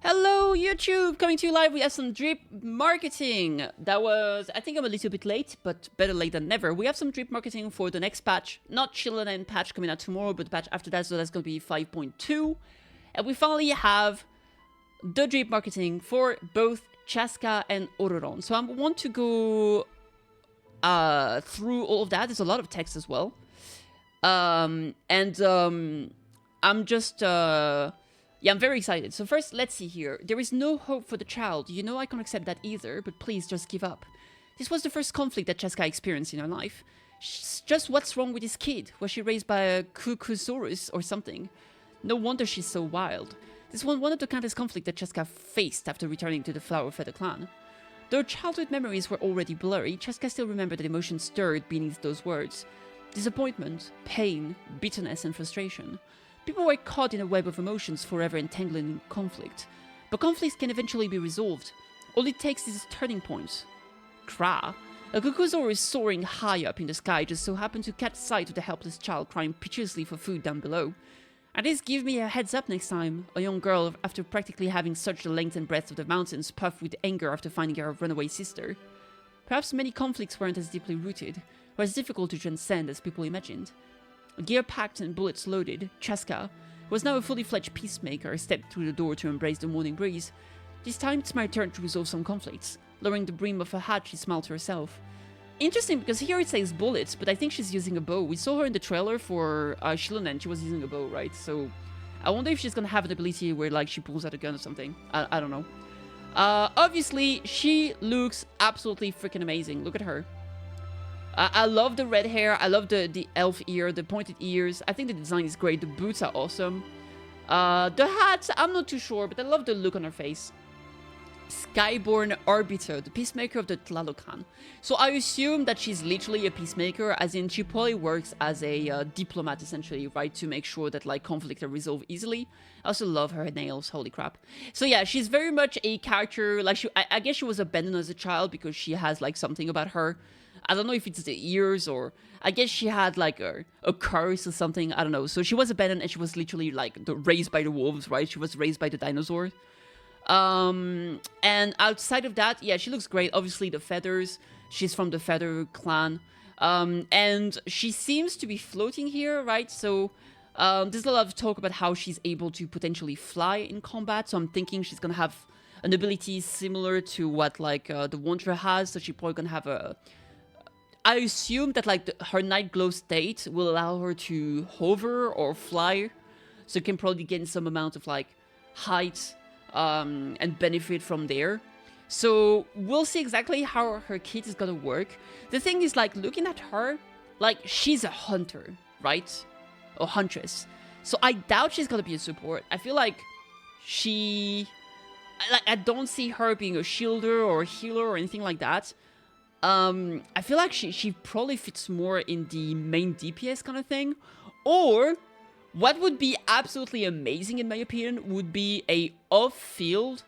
Hello YouTube, coming to you live. We have some drip marketing. That was, I think I'm a little bit late, but better late than never. We have some drip marketing for the next patch, not shenanigans patch coming out tomorrow, but the patch after that, so that's going to be 5.2. And we finally have the drip marketing for both Chasca and Ororon. So I want to go through all of that. There's a lot of text as well. I'm just... Yeah, I'm very excited. So first, let's see here. There is no hope for the child. You know I can't accept that either, but please just give up. This was the first conflict that Chasca experienced in her life. Just what's wrong with this kid? Was she raised by a Kukusaurus or something? No wonder she's so wild. This was one of the countless conflicts that Chasca faced after returning to the Flower Feather clan. Though childhood memories were already blurry, Chasca still remembered that emotion stirred beneath those words. Disappointment, pain, bitterness, and frustration. People were caught in a web of emotions forever entangled in conflict. But conflicts can eventually be resolved. All it takes is a turning point. Kra. A Kukusaurus soaring high up in the sky just so happened to catch sight of the helpless child crying piteously for food down below. And this give me a heads up next time. A young girl, after practically having searched the length and breadth of the mountains, puffed with anger after finding her runaway sister. Perhaps many conflicts weren't as deeply rooted, or as difficult to transcend as people imagined. Gear packed and bullets loaded, Chasca, who was now a fully fledged peacemaker, stepped through the door to embrace the morning breeze. This time it's my turn to resolve some conflicts. Lowering the brim of her hat, she smiled to herself. Interesting, because here it says bullets, but I think she's using a bow. We saw her in the trailer for Shilonen, she was using a bow, right? So I wonder if she's gonna have an ability where like she pulls out a gun or something. I don't know. Obviously, she looks absolutely freaking amazing. Look at her. I love the red hair, I love the elf ear, the pointed ears. I think the design is great, the boots are awesome. The hat, I'm not too sure, but I love the look on her face. Skyborn Arbiter, the peacemaker of the Tlalocan. So I assume that she's literally a peacemaker, as in she probably works as a diplomat essentially, right? To make sure that like conflicts are resolved easily. I also love her nails, holy crap. So yeah, she's very much a character, like I guess she was abandoned as a child because she has like something about her. I don't know if it's the ears or... I guess she had like a curse or something. I don't know. So she was abandoned and she was literally like raised by the wolves, right? She was raised by the dinosaur. And outside of that, yeah, she looks great. Obviously the feathers. She's from the Feather clan. And she seems to be floating here, right? So there's a lot of talk about how she's able to potentially fly in combat. So I'm thinking she's going to have an ability similar to what like the Wanderer has. So she's probably going to have a... I assume that like her night glow state will allow her to hover or fly, so you can probably gain some amount of like height and benefit from there. So we'll see exactly how her kit is gonna work. The thing is, like, looking at her, like, she's a hunter, right? Or huntress. So I doubt she's gonna be a support. I feel like I don't see her being a shielder or a healer or anything like that. I feel like she probably fits more in the main DPS kind of thing. Or, what would be absolutely amazing in my opinion would be a off-field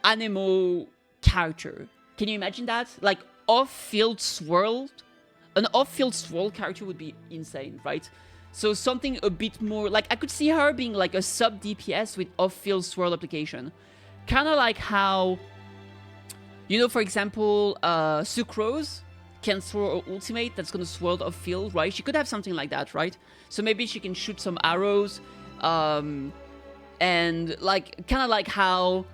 Anemo character. Can you imagine that? Like, off-field swirl? An off-field swirl character would be insane, right? So something a bit more... Like, I could see her being like a sub-DPS with off-field swirl application. Kind of like how... You know, for example, Sucrose can throw an ultimate that's going to swirl off field, right? She could have something like that, right? So maybe she can shoot some arrows, and like, kind of like how...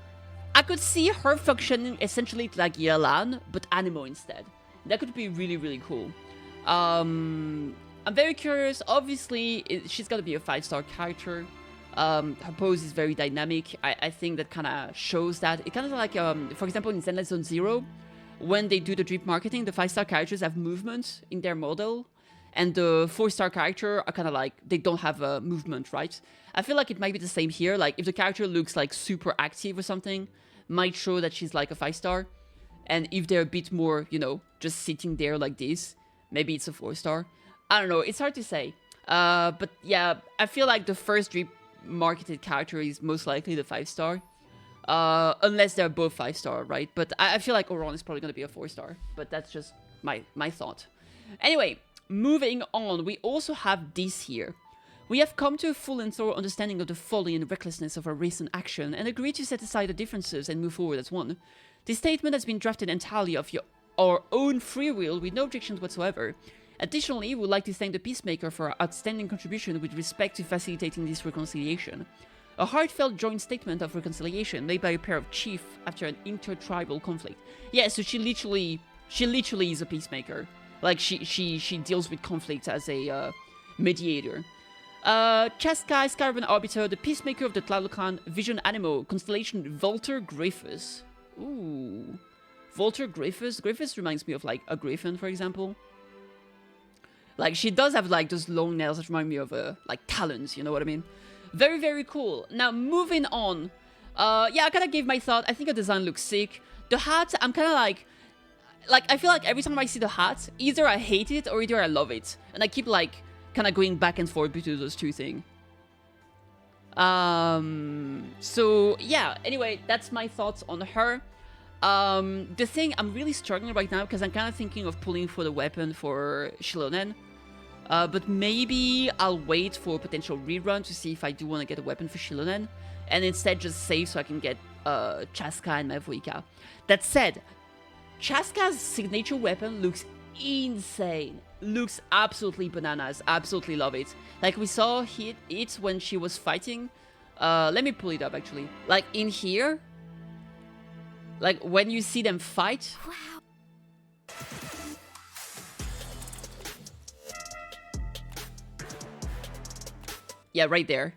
I could see her functioning essentially like Natlan, but Anemo instead. That could be really, really cool. I'm very curious. Obviously, she's going to be a 5-star character. Her pose is very dynamic. I think that kind of shows that. It kind of like, for example, in Zenless Zone Zero, when they do the drip marketing, the 5-star characters have movement in their model, and the 4-star character are kind of like, they don't have a movement, right? I feel like it might be the same here. Like, if the character looks like super active or something, might show that she's like a 5-star. And if they're a bit more, you know, just sitting there like this, maybe it's a 4-star. I don't know. It's hard to say. But yeah, I feel like the first drip marketed character is most likely the 5-star, unless they're both 5-star, right? But I feel like Ororon is probably going to be a 4-star, but that's just my thought. Anyway, moving on, we also have this here. We have come to a full and thorough understanding of the folly and recklessness of our recent action and agree to set aside the differences and move forward as one. This statement has been drafted entirely of our own free will with no objections whatsoever. Additionally, we would like to thank the Peacemaker for our outstanding contribution with respect to facilitating this reconciliation. A heartfelt joint statement of reconciliation made by a pair of chiefs after an intertribal conflict. Yeah, so she literally is a peacemaker. Like, she deals with conflict as a mediator. Chasca, Skyrim Arbiter, the Peacemaker of the Tlalucan, Vision Animal, Constellation Volter Gryphus. Ooh. Volter Gryphus? Gryphus reminds me of, like, a griffin, for example. Like, she does have, like, those long nails that remind me of, like, talons, you know what I mean? Very, very cool. Now, moving on. Yeah, I kind of gave my thought. I think the design looks sick. The hat, I'm kind of like, I feel like every time I see the hat, either I hate it or either I love it. And I keep, like, kind of going back and forth between those two things. So, yeah. Anyway, that's my thoughts on her. The thing, I'm really struggling right now because I'm kind of thinking of pulling for the weapon for Shilonen. But maybe I'll wait for a potential rerun to see if I do want to get a weapon for Shilonen. And instead just save so I can get Chasca and Mavoika. That said, Chasca's signature weapon looks insane. Looks absolutely bananas. Absolutely love it. Like we saw it when she was fighting. Let me pull it up actually. Like in here. Like when you see them fight. Wow. Yeah, right there.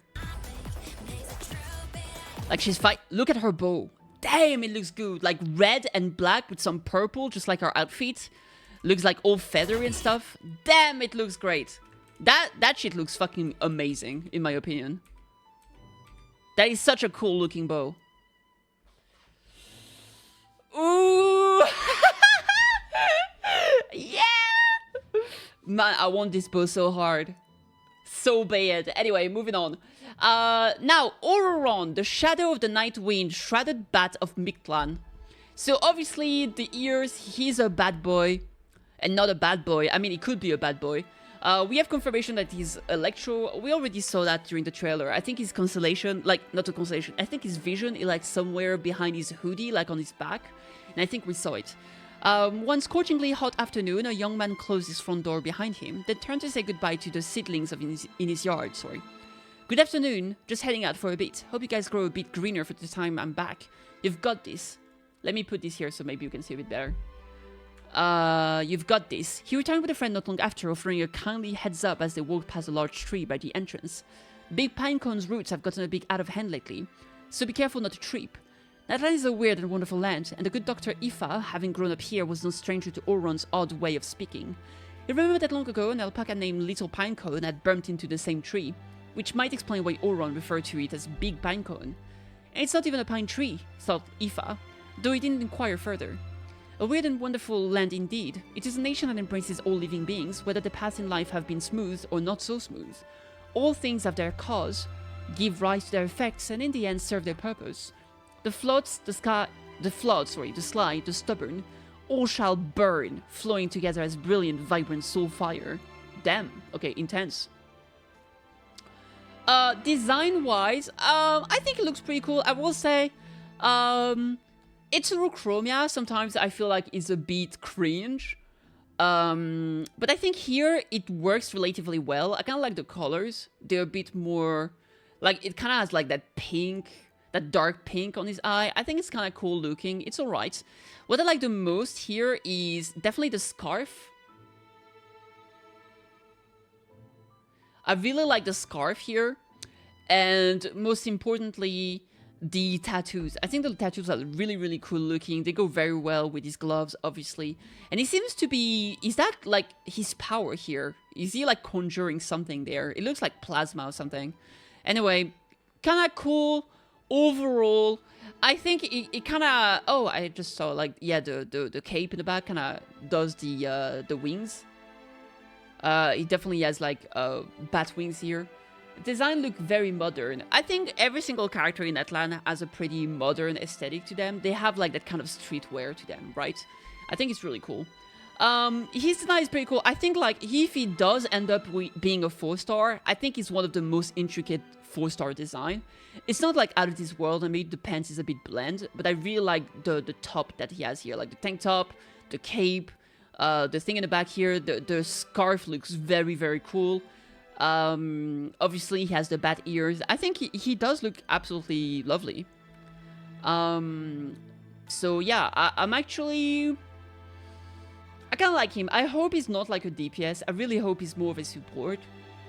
Like she's look at her bow. Damn, it looks good. Like red and black with some purple, just like her outfit. Looks like all feathery and stuff. Damn, it looks great. That shit looks fucking amazing, in my opinion. That is such a cool looking bow. Ooh! Yeah! Man, I want this bow so hard. So bad. Anyway, moving on. Now, Ororon, the shadow of the night wind, shrouded bat of Natlan. So obviously, the ears, he's a bad boy. And not a bad boy. I mean, he could be a bad boy. We have confirmation that he's Electro. We already saw that during the trailer. I think his constellation, like, not a constellation. I think his vision is like somewhere behind his hoodie, like on his back. And I think we saw it. One scorchingly hot afternoon, a young man closed his front door behind him, then turned to say goodbye to the seedlings in his yard, sorry. Good afternoon, just heading out for a bit. Hope you guys grow a bit greener for the time I'm back. You've got this. Let me put this here so maybe you can see a bit better. You've got this. He returned with a friend not long after, offering a kindly heads up as they walked past a large tree by the entrance. Big pine cone's roots have gotten a bit out of hand lately, so be careful not to trip. Natlan is a weird and wonderful land, and the good Dr. Ifa, having grown up here, was no stranger to Ororon's odd way of speaking. He remembered that long ago an alpaca named Little Pinecone had bumped into the same tree, which might explain why Ororon referred to it as Big Pinecone. And it's not even a pine tree, thought Ifa, though he didn't inquire further. A weird and wonderful land indeed. It is a nation that embraces all living beings, whether the paths in life have been smooth or not so smooth. All things have their cause, give rise to their effects, and in the end serve their purpose. The floods, the sly, the stubborn, all shall burn, flowing together as brilliant, vibrant soul fire. Damn. Okay, intense. Design-wise, I think it looks pretty cool. I will say, Heterochromia sometimes I feel like is a bit cringe. But I think here it works relatively well. I kind of like the colors. They're a bit more, like, it kind of has like that pink, that dark pink on his eye. I think it's kind of cool looking. It's alright. What I like the most here is definitely the scarf. I really like the scarf here. And most importantly, the tattoos. I think the tattoos are really, really cool looking. They go very well with his gloves, obviously. And he seems to be... Is that, like, his power here? Is he, like, conjuring something there? It looks like plasma or something. Anyway, kind of cool. Overall, I think it kind of... Oh, I just saw, like, yeah, the cape in the back kind of does the wings. It definitely has, like, bat wings here. Design look very modern. I think every single character in Natlan has a pretty modern aesthetic to them. They have like that kind of streetwear to them, right? I think it's really cool. His design is pretty cool. I think like if he does end up being a 4-star, I think it's one of the most intricate 4-star design. It's not like out of this world, and maybe the pants is a bit bland, but I really like the top that he has here, like the tank top, the cape, the thing in the back here, the scarf looks very, very cool. Obviously he has the bat ears. I think he does look absolutely lovely. So yeah, I'm actually... I kind of like him. I hope he's not like a DPS. I really hope he's more of a support.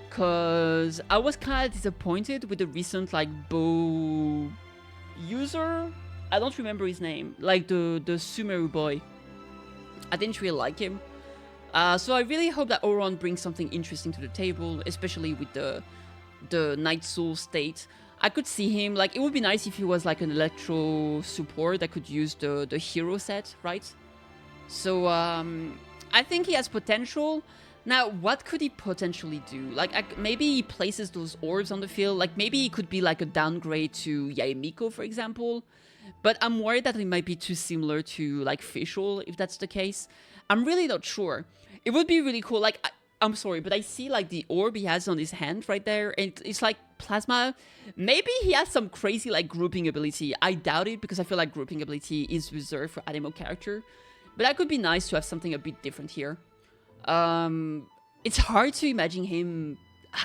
Because I was kind of disappointed with the recent like bow user. I don't remember his name. Like the Sumeru boy. I didn't really like him. So I really hope that Ororon brings something interesting to the table. Especially with the Night Soul state. I could see him, like, it would be nice if he was like an Electro support that could use the hero set, right? So, I think he has potential. Now, what could he potentially do? Like, maybe he places those orbs on the field. Like, maybe he could be like a downgrade to Yaemiko, for example. But I'm worried that it might be too similar to, like, Facial, if that's the case. I'm really not sure. It would be really cool. Like, I'm sorry, but I see, like, the orb he has on his hand right there. And it's like plasma. Maybe he has some crazy, like, grouping ability. I doubt it, because I feel like grouping ability is reserved for animo character. But that could be nice to have something a bit different here. It's hard to imagine him.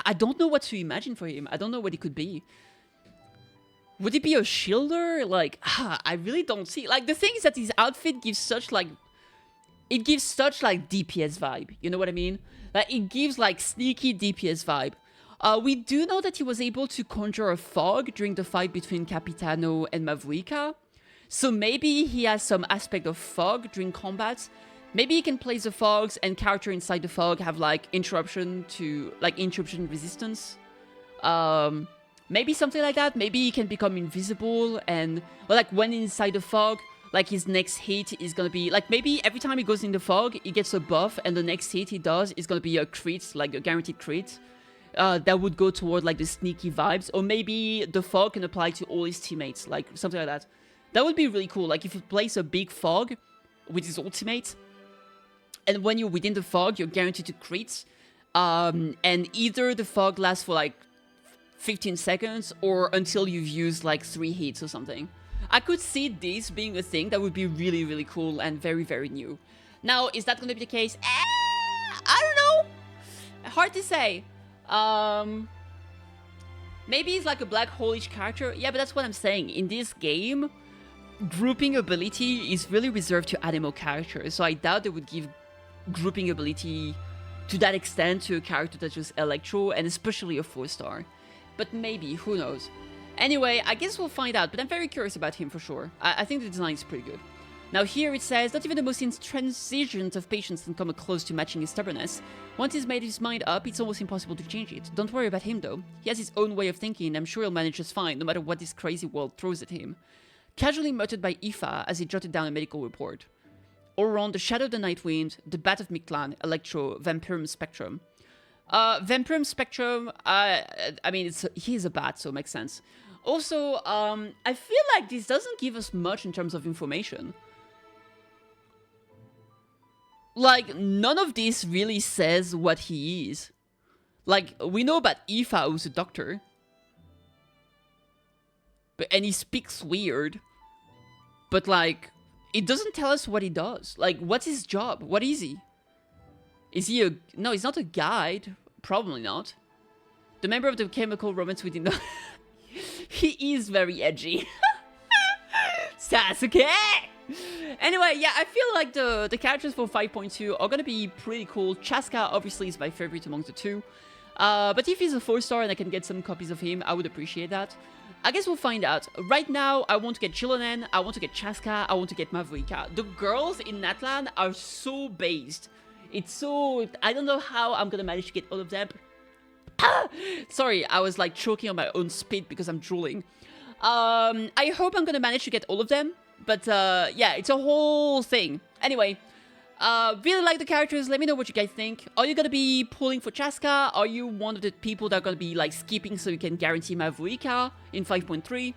I don't know what to imagine for him. I don't know what he could be. Would he be a shielder? Like, I really don't see. Like, the thing is that his outfit gives such, like... It gives such, like, DPS vibe. You know what I mean? Like, it gives, like, sneaky DPS vibe. We do know that he was able to conjure a fog during the fight between Capitano and Mavuika. So maybe he has some aspect of fog during combat. Maybe he can place the fogs and character inside the fog have like interruption resistance. Maybe something like that. Maybe he can become invisible and like when inside the fog, like his next hit is gonna be like maybe every time he goes in the fog, he gets a buff and the next hit he does is gonna be a crit, like a guaranteed crit. That would go toward like the sneaky vibes, or maybe the fog can apply to all his teammates, like something like that. That would be really cool. Like if you place a big fog with his ultimate, and when you're within the fog, you're guaranteed to crit. And either the fog lasts for like 15 seconds or until you've used like 3 hits or something. I could see this being a thing that would be really, really cool and very, very new. Now, is that going to be the case? I don't know. Hard to say. Maybe he's like a black hole-ish character. Yeah, but that's what I'm saying. In this game, grouping ability is really reserved to animo characters. So I doubt they would give grouping ability to that extent to a character that's just Electro, and especially a 4-star. But maybe, who knows. Anyway, I guess we'll find out, but I'm very curious about him for sure. I think the design is pretty good. Now here it says, not even the most intransigent of patients can come close to matching his stubbornness. Once he's made his mind up, it's almost impossible to change it. Don't worry about him though. He has his own way of thinking, and I'm sure he'll manage just fine, no matter what this crazy world throws at him. Casually muttered by Aoife as he jotted down a medical report. Ororon, the Shadow of the Night Wind, the Bat of Mictlan, Electro, Vampirum Spectrum. Vampirum Spectrum, I mean, he is a bat, so it makes sense. Also, I feel like this doesn't give us much in terms of information. Like, none of this really says what he is. Like, we know about Aoife, who's a doctor. And he speaks weird. But, like, it doesn't tell us what he does. Like, what's his job? What is he? Is he a... No, he's not a guide. Probably not. The member of the chemical romance within the... He is very edgy. Sasuke! Anyway, yeah, I feel like the characters for 5.2 are gonna be pretty cool. Chasca, obviously, is my favorite amongst the two. But if he's a 4-star and I can get some copies of him, I would appreciate that. I guess we'll find out. Right now, I want to get Chilonen, I want to get Chasca, I want to get Mavuika. The girls in Natlan are so based. It's so... I don't know how I'm gonna manage to get all of them. Sorry, I was like choking on my own spit because I'm drooling. I hope I'm gonna manage to get all of them. But yeah, it's a whole thing. Anyway, really like the characters. Let me know what you guys think. Are you gonna be pulling for Chasca? Are you one of the people that are gonna be like skipping so you can guarantee Mavuika in 5.3?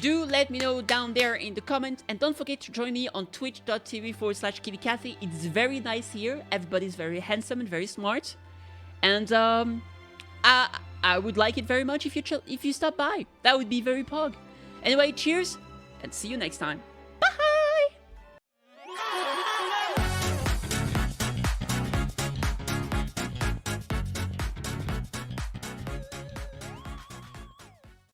Do let me know down there in the comments, and don't forget to join me on twitch.tv/KittyKathee. It's very nice here. Everybody's very handsome and very smart, and I would like it very much if you stop by. That would be very pog. Anyway, cheers, and see you next time.